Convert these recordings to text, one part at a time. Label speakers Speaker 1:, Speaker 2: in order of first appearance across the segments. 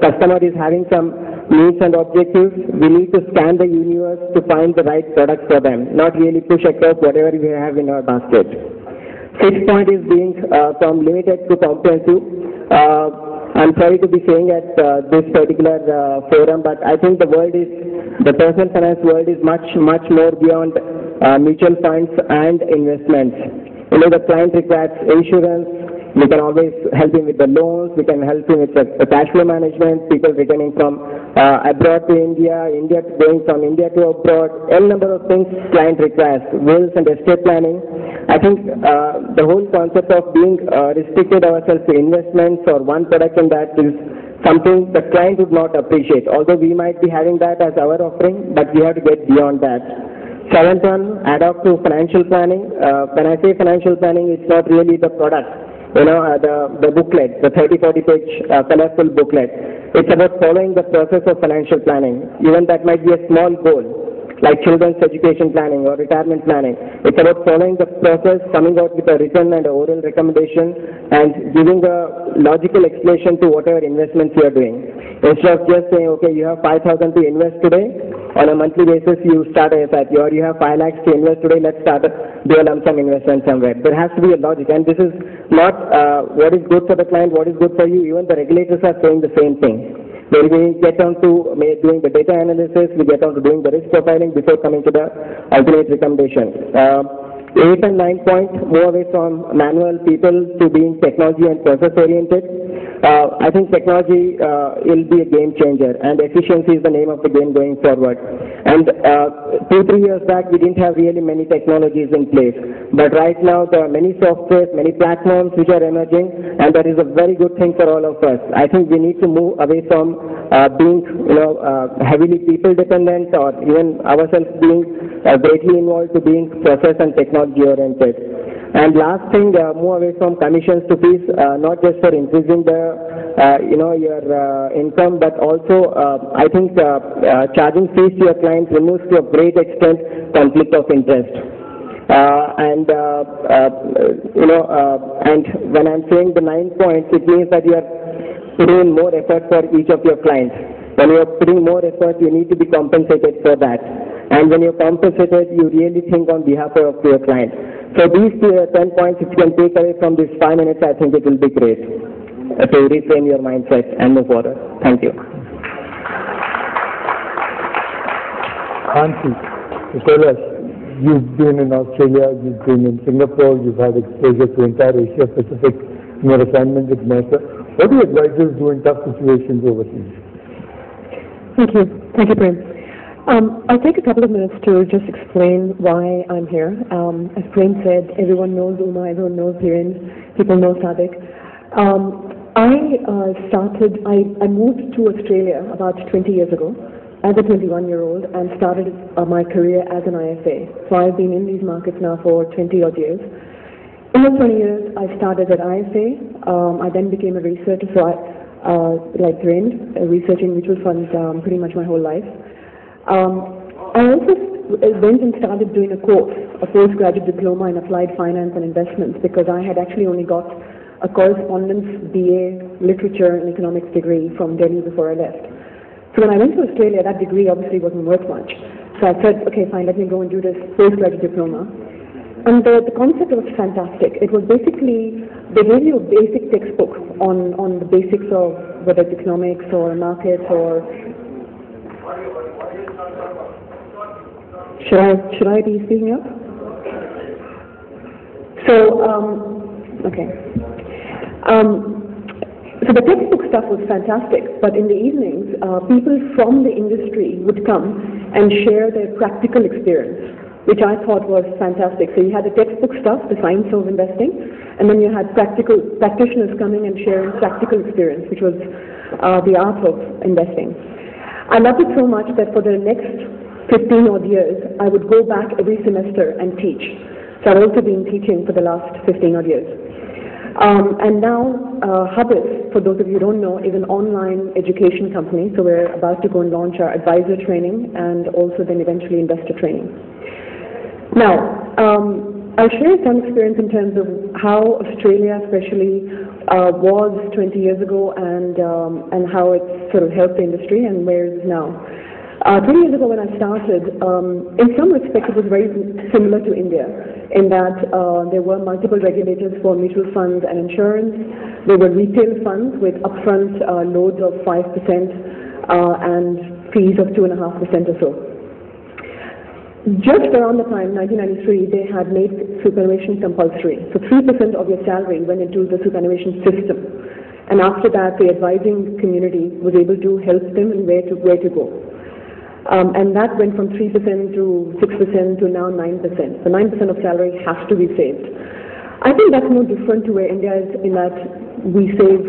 Speaker 1: customer is having some needs and objectives, we need to scan the universe to find the right product for them, not really push across whatever we have in our basket. Sixth point is being from limited to comprehensive. I'm sorry to be saying at this particular forum, but I think the personal finance world is much more beyond mutual funds and investments. The client requires insurance. We can always help him with the loans. We can help him with the cash flow management, people returning from abroad to India, going from India to abroad, n number of things client requires, wills and estate planning. I think the whole concept of being restricted ourselves to investments or one product in that is something the client would not appreciate. Although we might be having that as our offering, but we have to get beyond that. Seventh one, add up to financial planning. When I say financial planning, it's not really the product. The booklet, the 30-40 page colorful booklet. It's about following the process of financial planning. Even that might be a small goal, like children's education planning or retirement planning. It's about following the process, coming out with a written and oral recommendation, and giving a logical explanation to whatever investments you are doing. Instead of just saying, okay, you have 5,000 to invest today, on a monthly basis you start a SIP, or you have 5 lakhs to invest today, let's do a lump sum investment somewhere. There has to be a logic, and this is not what is good for the client, what is good for you. Even the regulators are saying the same thing. When we get on to doing the data analysis, we get on to doing the risk profiling before coming to the ultimate recommendation. 8 and 9 point, move away from manual people to being technology and process oriented. I think technology will be a game changer, and efficiency is the name of the game going forward. And 2-3 years back, we didn't have really many technologies in place, but right now there are many softwares, many platforms which are emerging, and that is a very good thing for all of us. I think we need to move away from being heavily people dependent, or even ourselves being greatly involved, to being process and technology oriented. And last thing, move away from commissions to fees, not just for increasing the your income, but also I think charging fees to your clients removes to a great extent conflict of interest. And when I'm saying the 9 points, it means that you are putting in more effort for each of your clients. When you are putting more effort, you need to be compensated for that. And when you're compensated, you really think on behalf of your client. So these 10 points, if you can take away from these 5 minutes, I think it will be great to reframe your mindset and move forward. Thank you.
Speaker 2: Hansi, tell us, you've been in Australia, you've been in Singapore, you've had exposure to entire Asia Pacific in your assignment with Mercer. What do advisors do in tough situations overseas?
Speaker 3: Thank you. Thank you, Prem. I'll take a couple of minutes to just explain why I'm here. As Prem said, everyone knows Uma, everyone knows Hiren, people know Sadik. I moved to Australia about 20 years ago as a 21-year-old and started my career as an IFA. So I've been in these markets now for 20 odd years. In those 20 years, I started at IFA. I then became a researcher, so I trained researching mutual funds pretty much my whole life. I also went and started doing a course, a postgraduate diploma in applied finance and investments, because I had actually only got a correspondence BA literature and economics degree from Delhi before I left. So when I went to Australia, that degree obviously wasn't worth much. So I said, okay, fine, let me go and do this postgraduate diploma. And the concept was fantastic. It was basically, they gave you a basic textbook on the basics of whether it's economics or markets or... Should I be speaking up? So, okay. So the textbook stuff was fantastic, but in the evenings, people from the industry would come and share their practical experience, which I thought was fantastic. So you had the textbook stuff, the science of investing, and then you had practitioners coming and sharing practical experience, which was the art of investing. I loved it so much that for the next 15 odd years, I would go back every semester and teach. So I've also been teaching for the last 15 odd years. And now, Hubbis, for those of you who don't know, is an online education company. So we're about to go and launch our advisor training and also then eventually investor training. Now, I'll share some experience in terms of how Australia especially was 20 years ago, and how it sort of helped the industry and where it is now. 20 years ago when I started, in some respects it was very similar to India in that there were multiple regulators for mutual funds and insurance. There were retail funds with upfront loads of 5% and fees of 2.5% or so. Just around the time, 1993, they had made superannuation compulsory. So 3% of your salary went into the superannuation system. And after that, the advising community was able to help them in where to go. And that went from 3% to 6% to now 9%. So 9% of salary has to be saved. I think that's no different to where India is in that we save,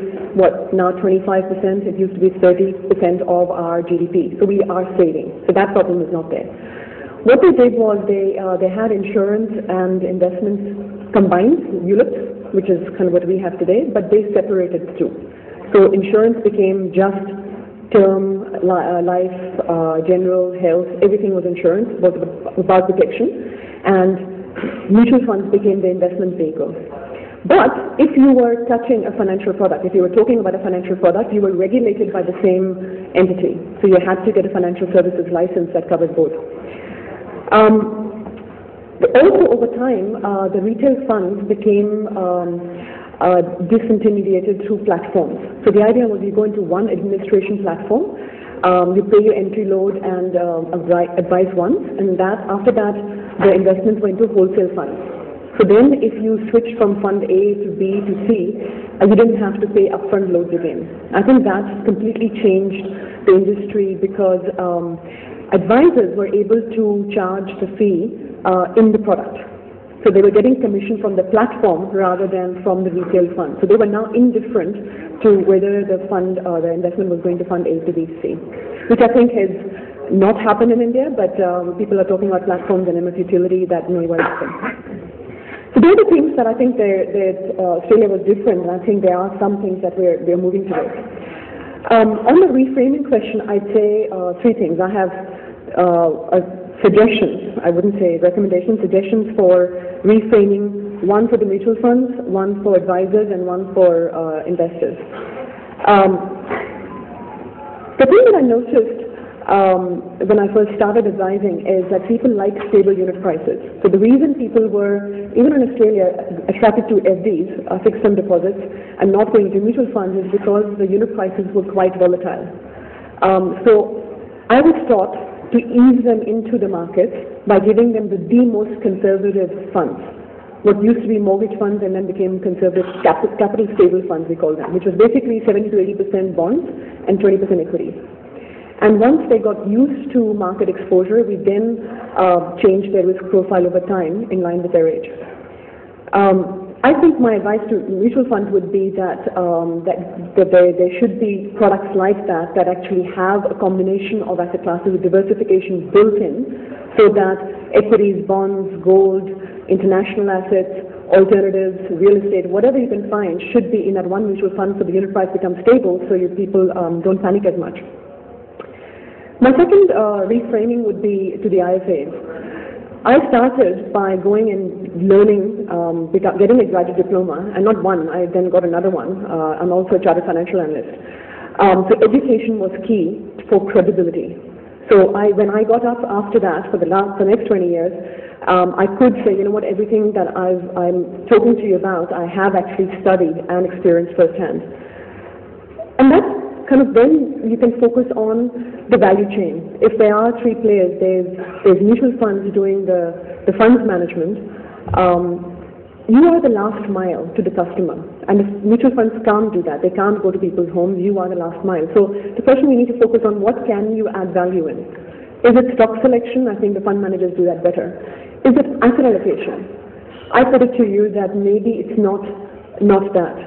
Speaker 3: now 25%, it used to be 30% of our GDP. So we are saving. So that problem is not there. What they did was they had insurance and investments combined, ULIPs, which is kind of what we have today, but they separated the two. So insurance became just term, life, general, health, everything was insurance, was about protection, and mutual funds became the investment vehicle. But if you were touching a financial product, if you were talking about a financial product, you were regulated by the same entity. So you had to get a financial services license that covered both. Also over time, the retail funds became disintermediated through platforms. So the idea was you go into one administration platform, you pay your entry load and advise once, and after that the investments went to wholesale funds. So then if you switched from fund A to B to C, you didn't have to pay upfront loads again. I think that's completely changed the industry because advisors were able to charge the fee in the product. So they were getting commission from the platform rather than from the retail fund. So they were now indifferent to whether the fund or the investment was going to fund A to B to C, which I think has not happened in India, but people are talking about platforms and MS utility that may well happen. So those are things that I think that Australia was different, and I think there are some things that we're moving towards. On the reframing question, I'd say three things. I have suggestions, I wouldn't say recommendations, suggestions for reframing, one for the mutual funds, one for advisors, and one for investors. The thing that I noticed when I first started advising is that people like stable unit prices. So the reason people were, even in Australia, attracted to FDs, fixed term deposits, and not going to mutual funds is because the unit prices were quite volatile. So I was taught to ease them into the market by giving them the most conservative funds. What used to be mortgage funds and then became conservative capital stable funds, we call them, which was basically 70 to 80% bonds and 20% equities. And once they got used to market exposure, we then changed their risk profile over time in line with their age. I think my advice to mutual funds would be that there should be products like that actually have a combination of asset classes with diversification built in, so that equities, bonds, gold, international assets, alternatives, real estate, whatever you can find should be in that one mutual fund so the unit price becomes stable so your people don't panic as much. My second reframing would be to the IFAs. I started by going and learning, getting a graduate diploma, and not one, I then got another one. I'm also a chartered financial analyst. So education was key for credibility. So when I got up after that, for the next 20 years, I could say, you know what, everything that I'm talking to you about, I have actually studied and experienced firsthand. And that's kind of then you can focus on the value chain. If there are three players, there's mutual funds doing the funds management. You are the last mile to the customer. And if mutual funds can't do that, they can't go to people's homes, you are the last mile. So the question we need to focus on, what can you add value in? Is it stock selection? I think the fund managers do that better. Is it asset allocation? I put it to you that maybe it's not that.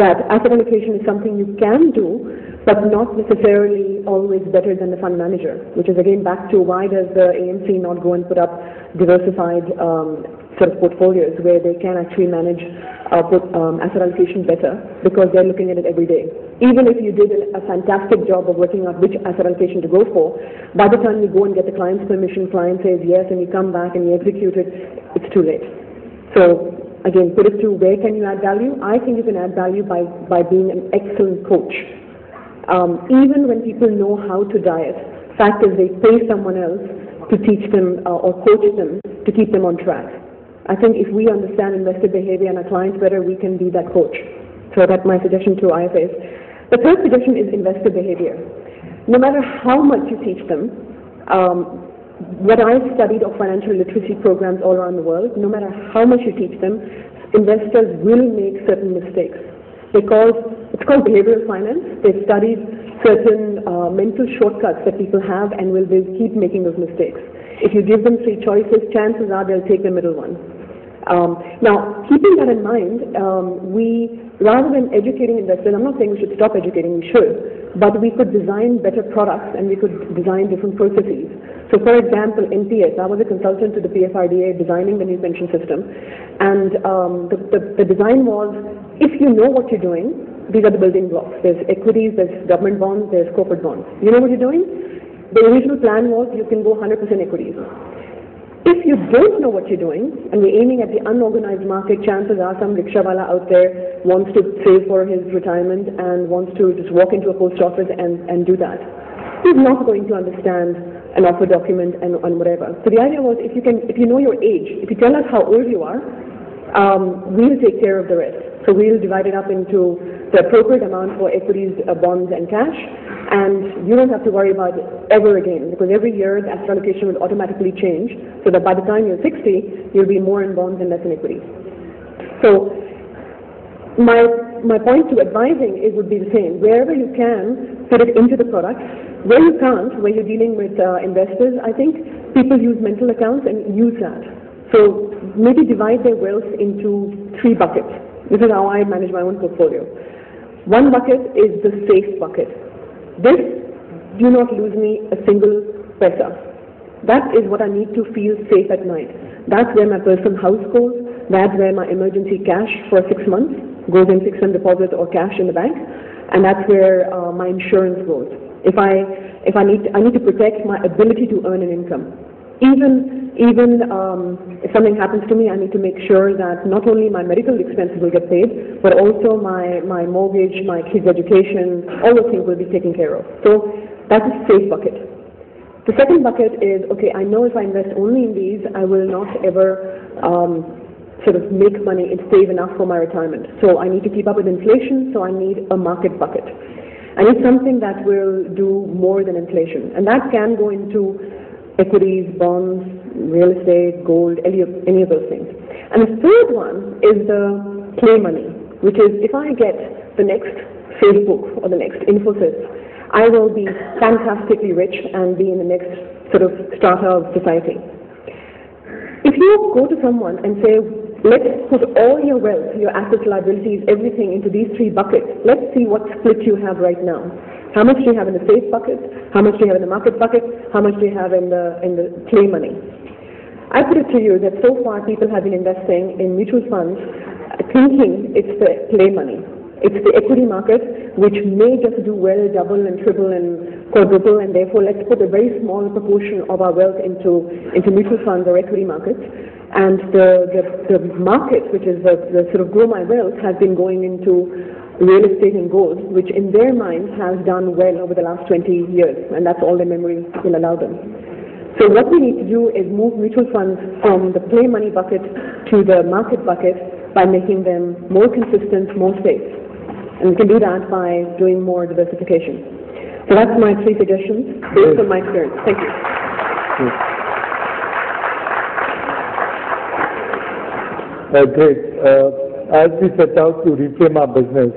Speaker 3: That asset allocation is something you can do, but not necessarily always better than the fund manager, which is again back to why does the AMC not go and put up diversified sort of portfolios where they can actually manage asset allocation better, because they're looking at it every day. Even if you did a fantastic job of working out which asset allocation to go for, by the time you go and get the client's permission, client says yes, and you come back and you execute it, it's too late. So again, put it to where can you add value? I think you can add value by being an excellent coach. Even when people know how to diet, fact is they pay someone else to teach them or coach them to keep them on track. I think if we understand investor behavior and our clients better, we can be that coach. So that's my suggestion to IFAs. The third suggestion is investor behavior. No matter how much you teach them, what I've studied of financial literacy programs all around the world, no matter how much you teach them, investors will make certain mistakes. Because it's called behavioral finance. They've studied certain mental shortcuts that people have and will keep making those mistakes. If you give them three choices, chances are they'll take the middle one. Now, keeping that in mind, rather than educating investors, I'm not saying we should stop educating, we should, but we could design better products and we could design different processes. So for example, NPS, I was a consultant to the PFRDA designing the new pension system, and the design was, if you know what you're doing, these are the building blocks. There's equities, there's government bonds, there's corporate bonds. You know what you're doing? The original plan was you can go 100% equities. If you don't know what you're doing, and we're aiming at the unorganized market, chances are some rickshawala out there wants to save for his retirement and wants to just walk into a post office and do that. He's not going to understand an offer document and whatever. So the idea was, if you know your age, if you tell us how old you are, we'll take care of the rest. So we'll divide it up into the appropriate amount for equities, bonds, and cash, and you don't have to worry about it ever again, because every year the asset allocation will automatically change, so that by the time you're 60, you'll be more in bonds and less in equities. So my point to advising would be the same. Wherever you can, fit it into the product. Where you can't, where you're dealing with investors, I think people use mental accounts and use that. So maybe divide their wealth into 3 buckets. This is how I manage my own portfolio. One bucket is the safe bucket. This, do not lose me a single paisa. That is what I need to feel safe at night. That's where my personal house goes. That's where my emergency cash for 6 months goes in fixed term deposit or cash in the bank. And that's where my insurance goes. I need to protect my ability to earn an income. Even if something happens to me, I need to make sure that not only my medical expenses will get paid, but also my mortgage, my kids' education, all those things will be taken care of. So that's a safe bucket. The second bucket is, okay, I know if I invest only in these, I will not ever sort of make money and save enough for my retirement. So I need to keep up with inflation, so I need a market bucket. I need something that will do more than inflation. And that can go into equities, bonds, real estate, gold, any of those things. And the third one is the play money, which is if I get the next Facebook or the next Infosys, I will be fantastically rich and be in the next sort of strata of society. If you go to someone and say, let's put all your wealth, your assets, liabilities, everything into these 3 buckets, let's see what split you have right now. How much do you have in the safe bucket? How much do you have in the market bucket? How much do you have in the play money? I put it to you that so far people have been investing in mutual funds thinking it's the play money. It's the equity market, which may just do well, double and triple and quadruple, and therefore let's put a very small proportion of our wealth into mutual funds or equity markets. And the market, which is the sort of grow my wealth, has been going into real estate and gold, which in their minds has done well over the last 20 years, and that's all their memory will allow them. So what we need to do is move mutual funds from the play money bucket to the market bucket by making them more consistent, more safe. And we can do that by doing more diversification. So that's my 3 suggestions based on my experience. Thank you.
Speaker 2: Great. As we set out to reframe our business,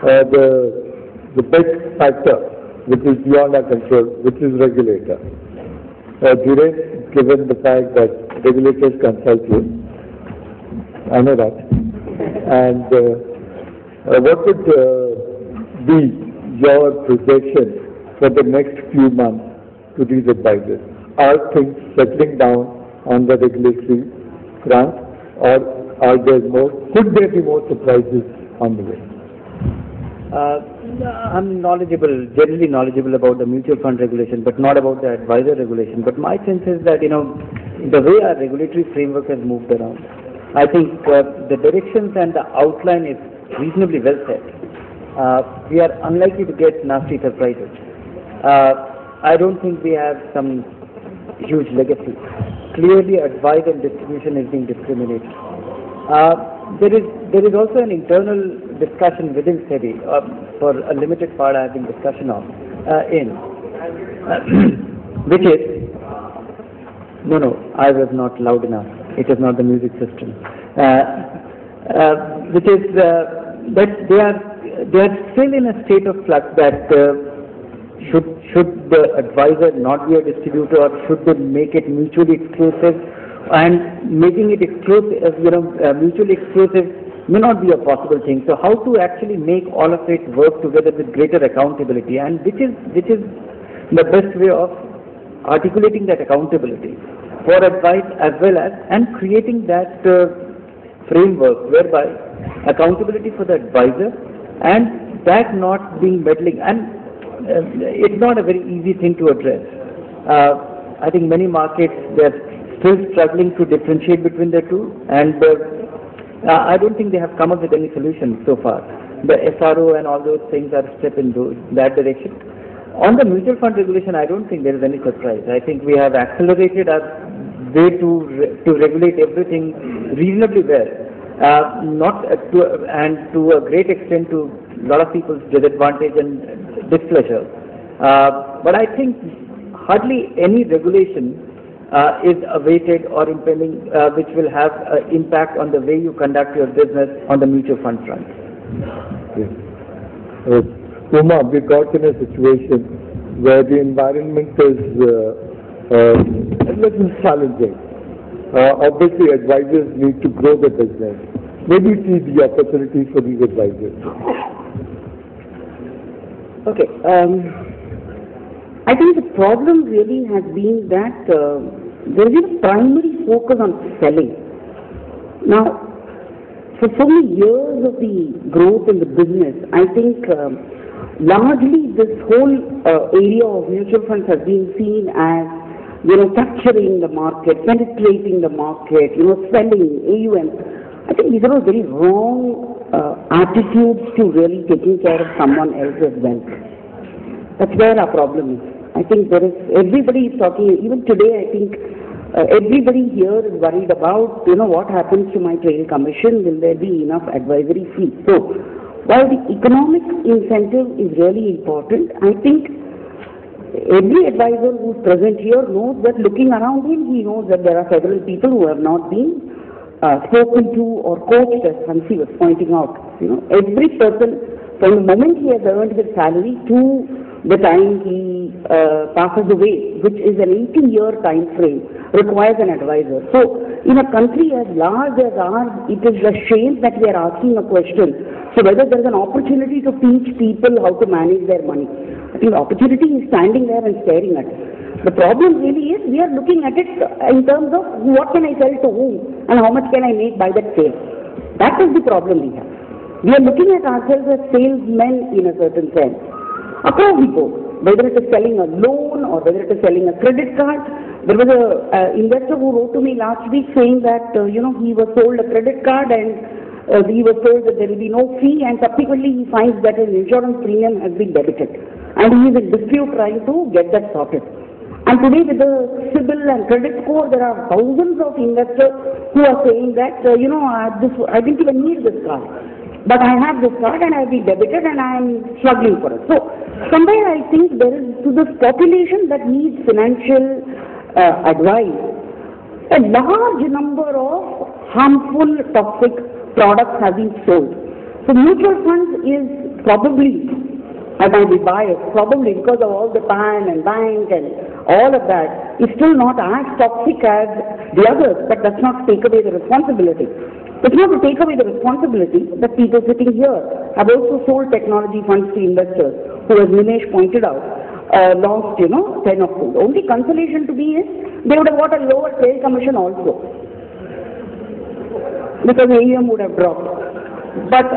Speaker 2: the big factor which is beyond our control, which is regulator. Dhiren, given the fact that regulators consult you, I know that, and what would be your projection for the next few months to these advisors? Are things settling down on the regulatory front, or could there be more surprises on the way?
Speaker 4: I'm generally knowledgeable about the mutual fund regulation, but not about the advisor regulation. But my sense is that, the way our regulatory framework has moved around, I think the directions and the outline is reasonably well set. We are unlikely to get nasty surprises. I don't think we have some huge legacy. Clearly, advice and distribution is being discriminated. There is also an internal discussion within SEBI, for a limited part I have been discussion of, which is, no, I was not loud enough. It is not the music system. Which is that they are still in a state of flux that should the advisor not be a distributor, or should they make it mutually exclusive? And making it exclusive, mutually exclusive may not be a possible thing. So how to actually make all of it work together with greater accountability, and which is the best way of articulating that accountability for advice as well as, and creating that framework whereby accountability for the advisor and that not being meddling, and it's not a very easy thing to address. I think many markets, they're still struggling to differentiate between the two, and I don't think they have come up with any solution so far. The SRO and all those things are a step in that direction. On the mutual fund regulation, I don't think there is any surprise. I think we have accelerated our way to regulate everything reasonably well, and to a great extent to a lot of people's disadvantage and displeasure. But I think hardly any regulation is awaited or impending which will have an impact on the way you conduct your business on the mutual fund front.
Speaker 2: Yes. Uma, we got in a situation where the environment is a little challenging. Obviously, advisors need to grow the business. Where do you see the opportunities for these advisors?
Speaker 5: Okay. I think the problem really has been that there is a primary focus on selling. Now, for so many years of the growth in the business, I think largely this whole area of mutual funds has been seen as, capturing the market, penetrating the market, selling AUM. I think these are all very wrong attitudes to really taking care of someone else's wealth. That's where our problem is. I think everybody is talking, even today I think everybody here is worried about, what happens to my trail commission, will there be enough advisory fee? So, while the economic incentive is really important, I think every advisor who's present here knows that looking around him, he knows that there are several people who have not been spoken to or coached, as Hansi was pointing out. Every person, from the moment he has earned his salary to the time he passes away, which is an 80-year time frame, requires an advisor. So, in a country as large as ours, it is a shame that we are asking a question. So, whether there is an opportunity to teach people how to manage their money. I think the opportunity is standing there and staring at it. The problem really is we are looking at it in terms of what can I sell to whom and how much can I make by that sale. That is the problem we have. We are looking at ourselves as salesmen in a certain sense. Across the board, whether it is selling a loan or whether it is selling a credit card. There was an investor who wrote to me last week saying that, he was sold a credit card and he was told that there will be no fee, and subsequently he finds that his insurance premium has been debited. And he is in dispute trying to get that sorted. And today with the CIBIL and credit score, there are thousands of investors who are saying that, I didn't even need this card. But I have this card and I have been debited and I am struggling for it. So, somewhere I think there is, to this population that needs financial advice, a large number of harmful, toxic products have been sold. So, mutual funds is probably, I might be biased, probably because of all the PAN and bank and all of that, is still not as toxic as the others, but does not take away the responsibility. It's not to take away the responsibility that people sitting here have also sold technology funds to investors who, as Nimesh pointed out, lost, 10 of them. The only consolation to be is they would have got a lower trail commission also because AUM would have dropped. But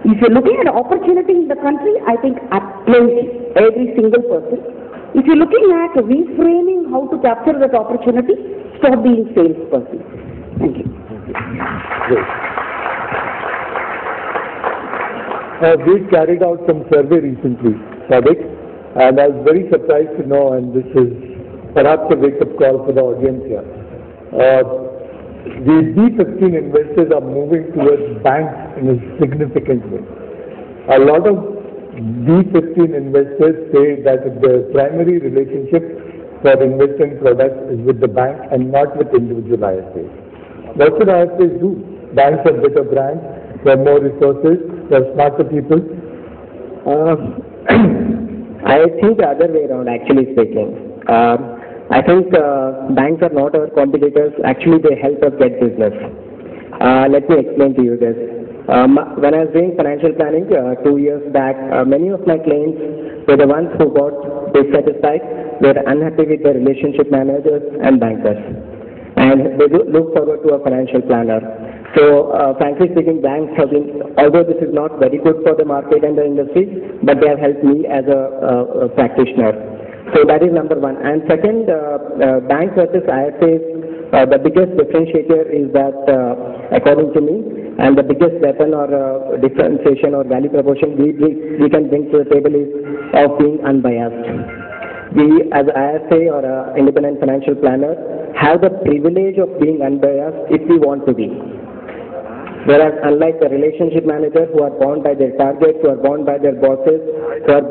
Speaker 5: if you're looking at opportunity in the country, I think at plenty, every single person. If you're looking at reframing how to capture that opportunity, stop being salesperson. Thank you.
Speaker 2: Great. We carried out some survey recently, Sadiq, and I was very surprised to know, and this is perhaps a wake-up call for the audience here. The B15 investors are moving towards banks in a significant way. A lot of B15 investors say that the primary relationship for investing products is with the bank and not with individual IFAs. What should IFAs do? Banks have better brands, they have more resources, they have smarter people.
Speaker 1: I think the other way around, actually speaking. I think banks are not our competitors. Actually, they help us get business. Let me explain to you this. When I was doing financial planning 2 years back, many of my clients were the ones who got dissatisfied, were unhappy with their relationship managers and bankers. And they look forward to a financial planner. So, frankly speaking, banks have been, although this is not very good for the market and the industry, but they have helped me as a practitioner. So that is number one. And second, bank versus IFAs, the biggest differentiator is that, according to me, and the biggest weapon or differentiation or value proposition we can bring to the table is of being unbiased. We, as IFA or an independent financial planner, have the privilege of being unbiased if we want to be. Whereas unlike the relationship manager who are bound by their targets, who are bound by their bosses, who are